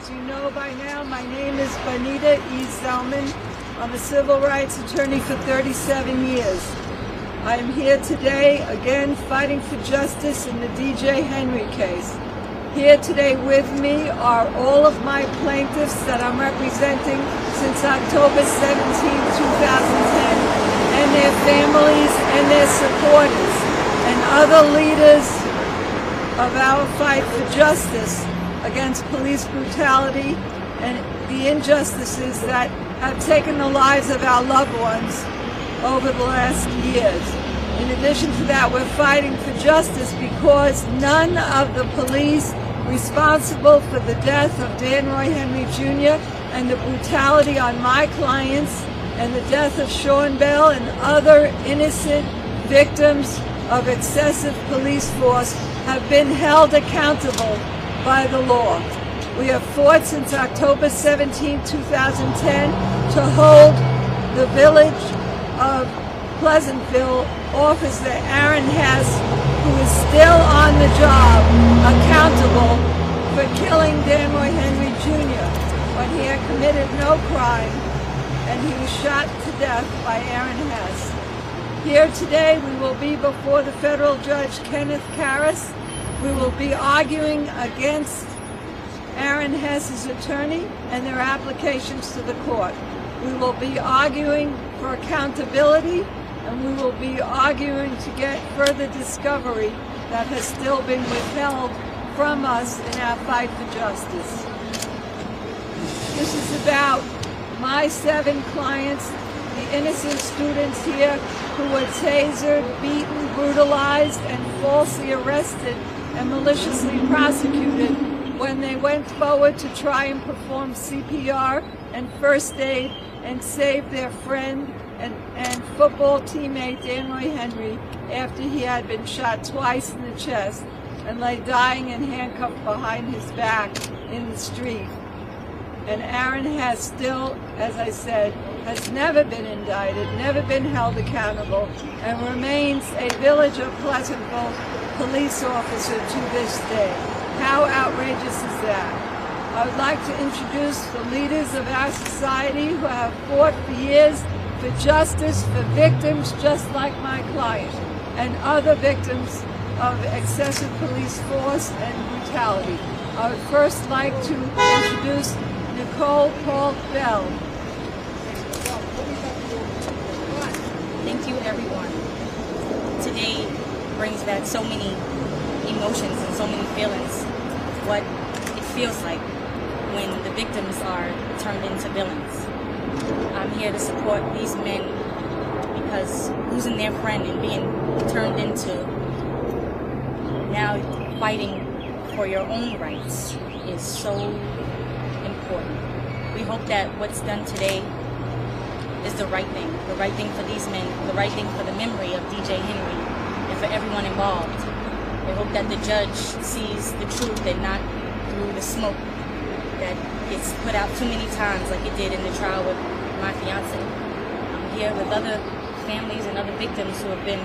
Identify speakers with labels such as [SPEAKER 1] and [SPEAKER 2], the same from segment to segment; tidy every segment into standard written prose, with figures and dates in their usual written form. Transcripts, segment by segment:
[SPEAKER 1] As you know by now, my name is Bonita E. Zellman. I'm a civil rights attorney for 37 years. I am here today, again, fighting for justice in the D.J. Henry case. Here today with me are all of my plaintiffs that I'm representing since October 17, 2010, and their families and their supporters, and other leaders of our fight for justice against police brutality and the injustices that have taken the lives of our loved ones over the last years. In addition to that, we're fighting for justice because none of the police responsible for the death of Dan Roy Henry Jr. and the brutality on my clients and the death of Sean Bell and other innocent victims of excessive police force have been held accountable by the law. We have fought since October 17, 2010 to hold the village of Pleasantville Officer Aaron Hess, who is still on the job, accountable for killing Dan Roy Henry Jr. when he had committed no crime and he was shot to death by Aaron Hess. Here today we will be before the federal judge Kenneth Karras. We will be arguing against Aaron Hess's attorney and their applications to the court. We will be arguing for accountability, and we will be arguing to get further discovery that has still been withheld from us in our fight for justice. This is about my 7 clients, the innocent students here who were tasered, beaten, brutalized, and falsely arrested and maliciously prosecuted when they went forward to try and perform CPR and first aid and save their friend and football teammate Dan Roy Henry after he had been shot twice in the chest and lay dying and handcuffed behind his back in the street. And Aaron Hess still, as I said, has never been indicted, never been held accountable, and remains a Village of Pleasantville police officer to this day. How outrageous is that? I would like to introduce the leaders of our society who have fought for years for justice for victims just like my client and other victims of excessive police force and brutality. I would first like to introduce Nicole Paul Bell.
[SPEAKER 2] Thank you, everyone. Today brings back so many emotions and so many feelings of what it feels like when the victims are turned into villains. I'm here to support these men because losing their friend and being turned into now fighting for your own rights is so important. We hope that what's done today is the right thing for these men, the right thing for the memory of DJ Henry and for everyone involved. We hope that the judge sees the truth and not through the smoke that gets put out too many times like it did in the trial with my fiance. I'm here with other families and other victims who have been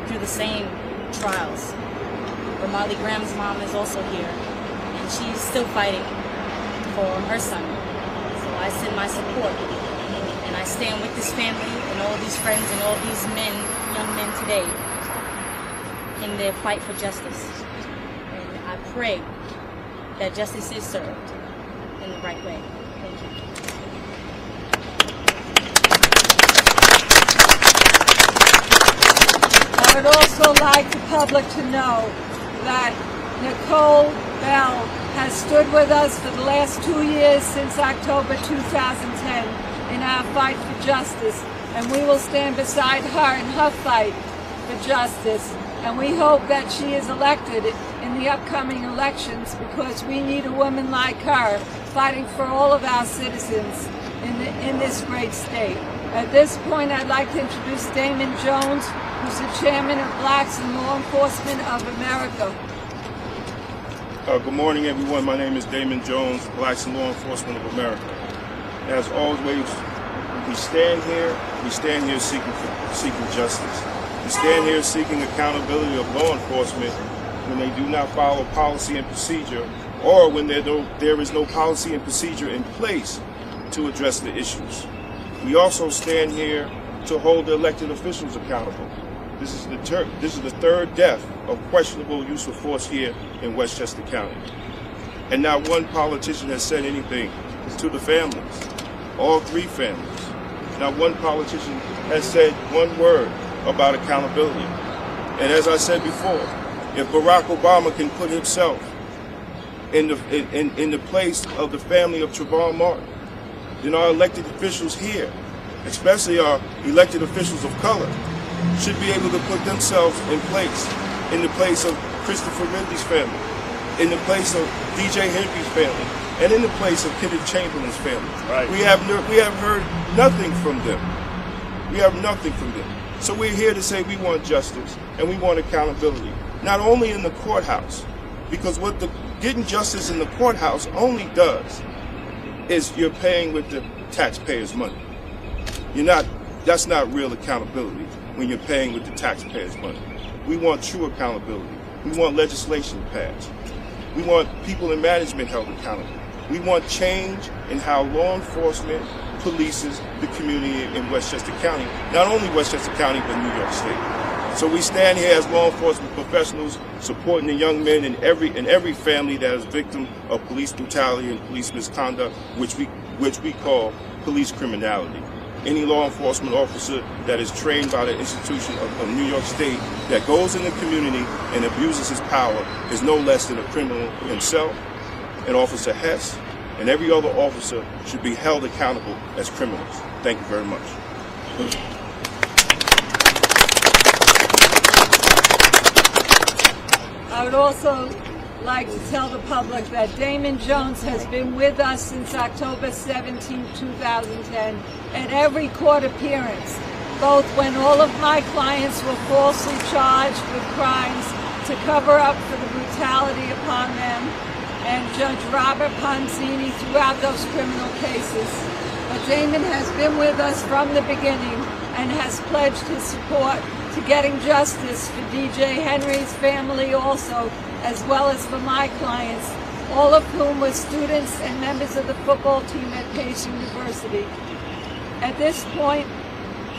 [SPEAKER 2] through the same trials. Ramali Graham's mom is also here, and she's still fighting for her son. So I send my support, and I stand with this family and all these friends and all these men, young men today, in their fight for justice. And I pray that justice is served in the right way. Thank you.
[SPEAKER 1] I would also like the public to know that Nicole Bell has stood with us for the last 2 years since October 2010 in our fight for justice, and we will stand beside her in her fight for justice. And we hope that she is elected in the upcoming elections because we need a woman like her fighting for all of our citizens in this great state. At this point, I'd like to introduce Damon Jones, who's the chairman of Blacks in Law Enforcement of America.
[SPEAKER 3] Good morning, everyone. My name is Damon Jones, Blacks in Law Enforcement of America. As always, we stand here seeking justice. We stand here seeking accountability of law enforcement when they do not follow policy and procedure or when there is no policy and procedure in place to address the issues. We also stand here to hold the elected officials accountable. This is the third death of questionable use of force here in Westchester County. And not one politician has said anything to the families, all three families. Not one politician has said one word about accountability. And as I said before, if Barack Obama can put himself in the place of the family of Trayvon Martin, then our elected officials here, especially our elected officials of color, should be able to put themselves in the place of Christopher Ridley's family, in the place of DJ Henry's family, and in the place of Kenneth Chamberlain's family.
[SPEAKER 4] Right.
[SPEAKER 3] We have heard nothing from them. We have nothing from them. So we're here to say we want justice and we want accountability, not only in the courthouse, because what getting justice in the courthouse only does is you're paying with the taxpayers' money. That's not real accountability when you're paying with the taxpayers' money. We want true accountability. We want legislation passed. We want people in management held accountable. We want change in how law enforcement polices the community in Westchester County, not only Westchester County, but New York State. So we stand here as law enforcement professionals supporting the young men in every family that is victim of police brutality and police misconduct, which we call police criminality. Any law enforcement officer that is trained by the institution of New York State that goes in the community and abuses his power is no less than a criminal himself. And Officer Hess and every other officer should be held accountable as criminals. Thank you very much.
[SPEAKER 1] I would also like to tell the public that Damon Jones has been with us since October 17, 2010, at every court appearance, both when all of my clients were falsely charged with crimes to cover up for the brutality upon them, and Judge Robert Ponzini throughout those criminal cases. But Damon has been with us from the beginning and has pledged his support to getting justice for DJ Henry's family also, as well as for my clients, all of whom were students and members of the football team at Pace University. At this point,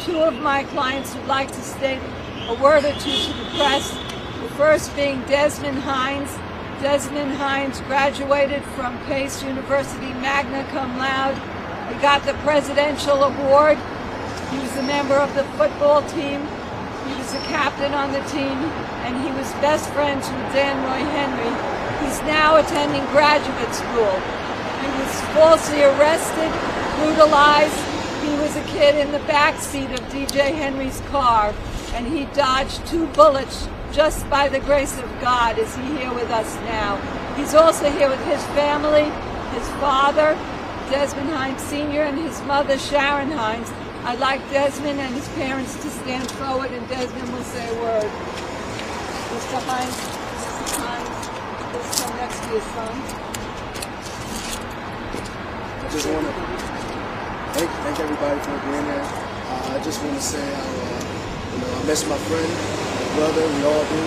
[SPEAKER 1] two of my clients would like to state a word or two to the press, the first being Desmond Hines. Desmond Hines graduated from Pace University magna cum laude. He got the Presidential Award. He was a member of the football team. He was a captain on the team, and he was best friends with Dan Roy Henry. He's now attending graduate school. He was falsely arrested, brutalized. He was a kid in the back seat of DJ Henry's car, and he dodged 2 bullets just by the grace of God is he here with us now. He's also here with his family, his father, Desmond Hines Sr., and his mother, Sharon Hines. I'd like Desmond and his parents to stand forward, and Desmond will say a word. Mr. Hines, please come next to your son.
[SPEAKER 5] I just want to thank everybody for being here. I just want to say how, I miss my friend, my brother, we all do.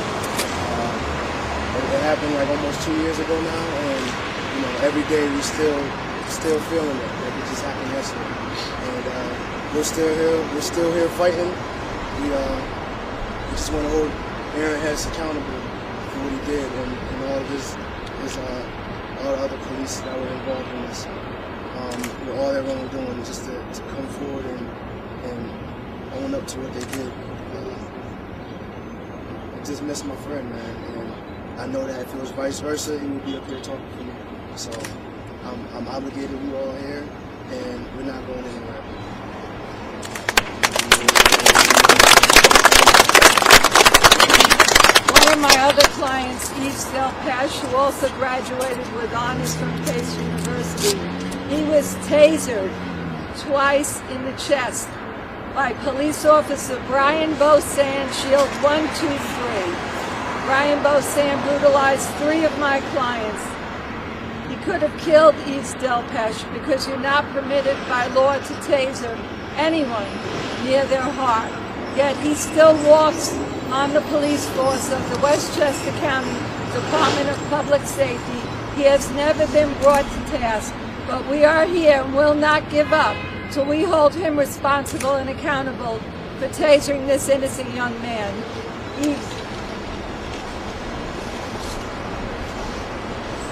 [SPEAKER 5] It happened like almost 2 years ago now, and every day we still feeling it, like it just happened yesterday. And we're still here fighting. We just want to hold Aaron Hess accountable for what he did and all of his all the other police that were involved in this. All they're going to do is just to come forward and own up to what they did. I just miss my friend, man, and I know that if it was vice versa, he would be up here talking for me. So I'm obligated. We all here, and we're not going anywhere.
[SPEAKER 1] One of my other clients, Yves Delpeche, who also graduated with honors from Pace University, he was tasered twice in the chest by police officer Brian Bosan, Shield 123. Brian Bosan brutalized 3 of my clients. He could have killed Yves Delpeche because you're not permitted by law to taser anyone near their heart. Yet he still walks on the police force of the Westchester County Department of Public Safety. He has never been brought to task, but we are here and will not give up till we hold him responsible and accountable for tasering this innocent young man.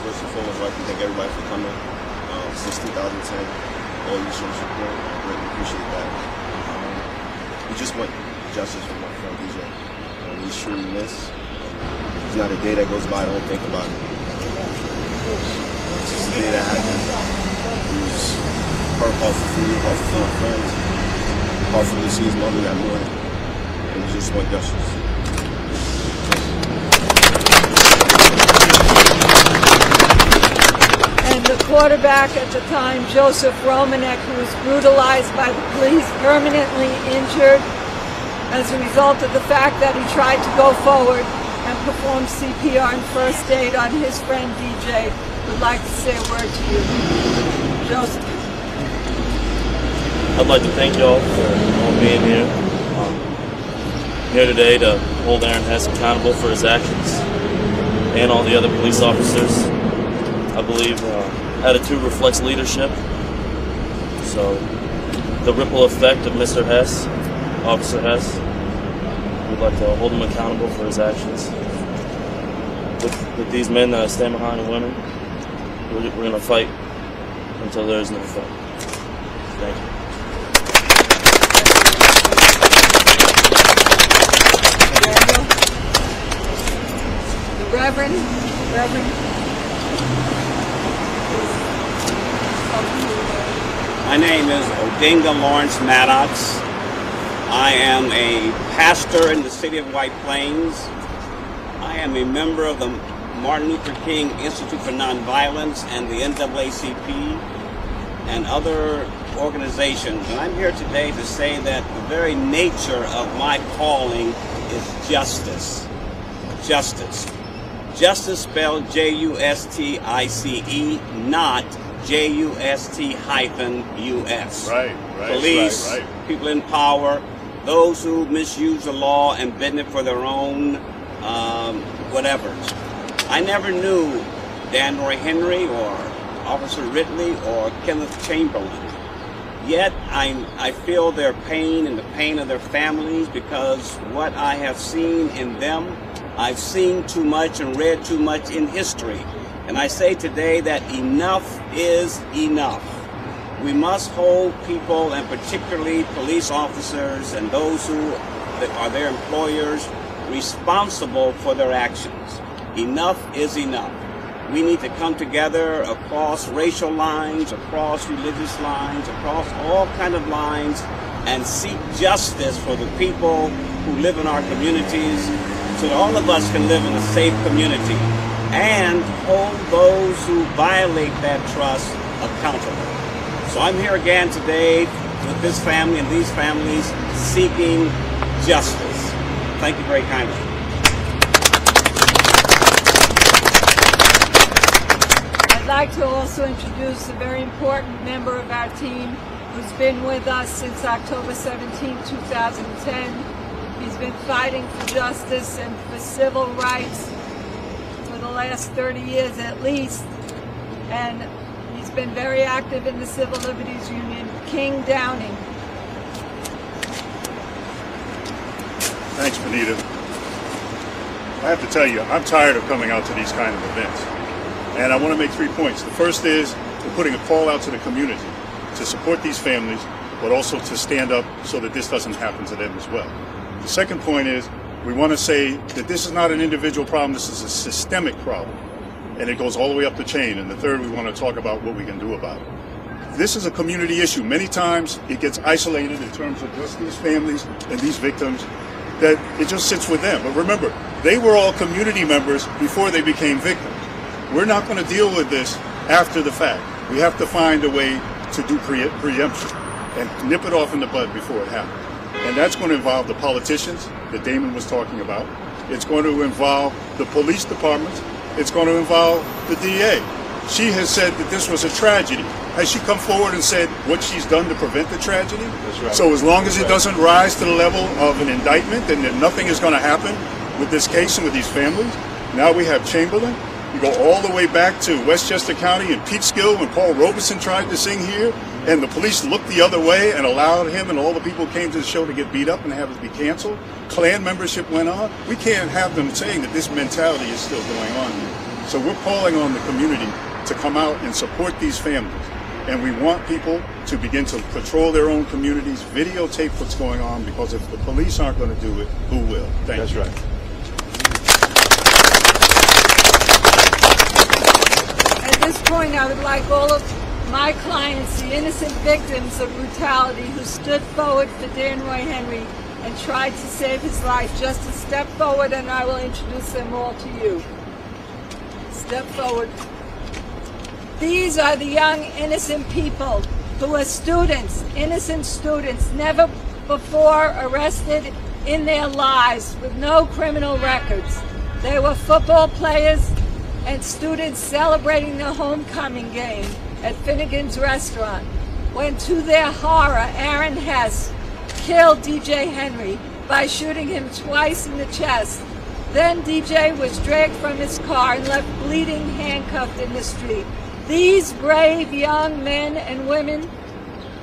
[SPEAKER 4] First and foremost, I'd like to thank everybody for coming. Since 2010, all you show support, I greatly appreciate that. We just want justice for my friend DJ. He's truly missed. There's not a day that goes by I don't think about it. It's just a day that happened. It was hard for me, hard for my friends, hard for me to see his mother that morning. And we just want justice.
[SPEAKER 1] The quarterback at the time, Joseph Romanek, who was brutalized by the police, permanently injured as a result of the fact that he tried to go forward and perform CPR and first aid on his friend DJ, would like to say a word to you. Joseph.
[SPEAKER 6] I'd like to thank y'all for all being here. I'm here today to hold Aaron Hess accountable for his actions and all the other police officers. I believe attitude reflects leadership. So the ripple effect of Mr. Hess, Officer Hess, we'd like to hold him accountable for his actions. With these men that stand behind the women, we're going to fight until there is no fight. Thank you.
[SPEAKER 1] The Reverend.
[SPEAKER 7] My name is Odinga Lawrence Maddox. I am a pastor in the city of White Plains. I am a member of the Martin Luther King Institute for Nonviolence and the NAACP and other organizations. And I'm here today to say that the very nature of my calling is justice. Justice. Justice spelled Justice, not JUST-US.
[SPEAKER 8] Right.
[SPEAKER 7] Police, people in power, those who misuse the law and bend it for their own whatever. I never knew Dan Roy Henry or Officer Ridley or Kenneth Chamberlain. Yet I feel their pain and the pain of their families, because what I have seen in them, I've seen too much and read too much in history. And I say today that enough is enough. We must hold people, and particularly police officers and those who are their employers, responsible for their actions. Enough is enough. We need to come together across racial lines, across religious lines, across all kinds of lines, and seek justice for the people who live in our communities, so that all of us can live in a safe community, and hold those who violate that trust accountable. So I'm here again today with this family and these families seeking justice. Thank you very kindly.
[SPEAKER 1] I'd like to also introduce a very important member of our team who's been with us since October 17, 2010. He's been fighting for justice and for civil rights for the last 30 years at least, and he's been very active in the Civil Liberties Union. King Downing.
[SPEAKER 8] Thanks, Benita. I have to tell you, I'm tired of coming out to these kind of events. And I want to make 3 points. The first is we're putting a call out to the community to support these families, but also to stand up so that this doesn't happen to them as well. The second point is we want to say that this is not an individual problem, this is a systemic problem. And it goes all the way up the chain. And the third, we want to talk about what we can do about it. This is a community issue. Many times it gets isolated in terms of just these families and these victims, that it just sits with them. But remember, they were all community members before they became victims. We're not going to deal with this after the fact. We have to find a way to do preemption and nip it off in the bud before it happens. And that's going to involve the politicians that Damon was talking about. It's going to involve the police departments. It's going to involve the DA. She has said that this was a tragedy. Has she come forward and said what she's done to prevent the tragedy? That's right. So as long as it doesn't rise to the level of an indictment, and that nothing is going to happen with this case and with these families. Now we have Chamberlain. You go all the way back to Westchester County and Peekskill when Paul Robeson tried to sing here, and the police looked the other way and allowed him and all the people who came to the show to get beat up and have it be canceled. Klan membership went on. We can't have them saying that this mentality is still going on here. So we're calling on the community to come out and support these families. And we want people to begin to patrol their own communities, videotape what's going on, because if the police aren't going to do it, who will? Thank you. That's right.
[SPEAKER 1] At this point, I would like all of my clients, the innocent victims of brutality who stood forward for Dan Roy Henry and tried to save his life, just to step forward, and I will introduce them all to you. Step forward. These are the young, innocent people who are students, innocent students, never before arrested in their lives, with no criminal records. They were football players and students celebrating their homecoming game at Finnegan's Restaurant, when to their horror, Aaron Hess killed DJ Henry by shooting him twice in the chest. Then DJ was dragged from his car and left bleeding, handcuffed in the street. These brave young men and women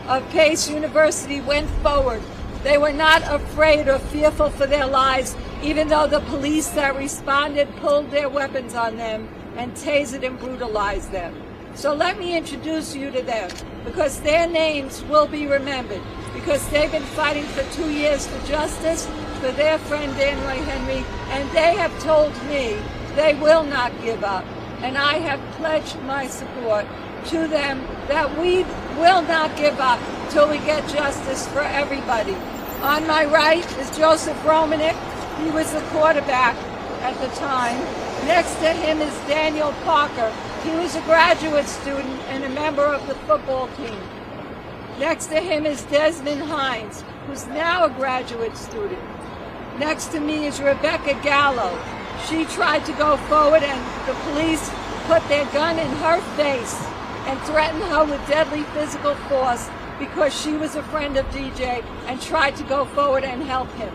[SPEAKER 1] of Pace University went forward. They were not afraid or fearful for their lives, even though the police that responded pulled their weapons on them and tasered and brutalized them. So let me introduce you to them, because their names will be remembered, because they've been fighting for 2 years for justice for their friend Dan Roy Henry, and they have told me they will not give up. And I have pledged my support to them that we will not give up till we get justice for everybody. On my right is Joseph Romanek. He was the quarterback at the time. Next to him is Daniel Parker. He was a graduate student and a member of the football team. Next to him is Desmond Hines, who's now a graduate student. Next to me is Rebecca Gallo. She tried to go forward, and the police put their gun in her face and threatened her with deadly physical force because she was a friend of DJ and tried to go forward and help him.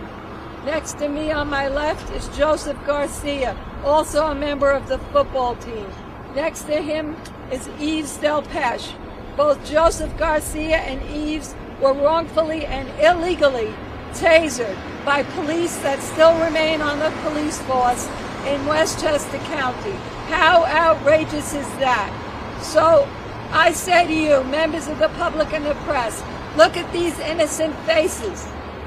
[SPEAKER 1] Next to me on my left is Joseph Garcia, also a member of the football team. Next to him is Yves Delpeche. Both Joseph Garcia and Yves were wrongfully and illegally tasered by police that still remain on the police force in Westchester County. How outrageous is that? So I say to you, members of the public and the press, look at these innocent faces.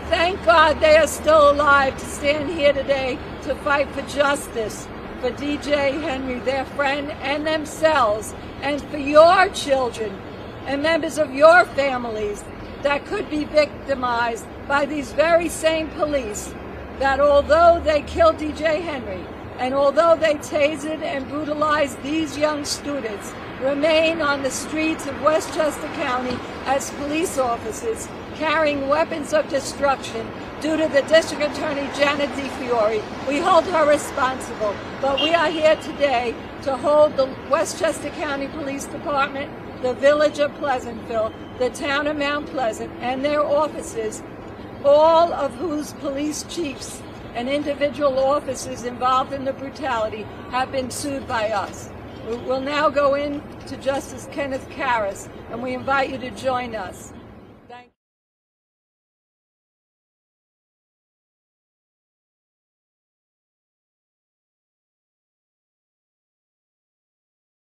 [SPEAKER 1] Thank God they are still alive to stand here today to fight for justice for DJ Henry, their friend, and themselves, and for your children and members of your families that could be victimized by these very same police that, although they killed DJ Henry and although they tasered and brutalized these young students, remain on the streets of Westchester County as police officers carrying weapons of destruction due to the District Attorney Janet DeFiore. We hold her responsible, but we are here today to hold the Westchester County Police Department, the Village of Pleasantville, the Town of Mount Pleasant, and their officers, all of whose police chiefs and individual officers involved in the brutality have been sued by us. We'll now go in to Justice Kenneth Karras, and we invite you to join us.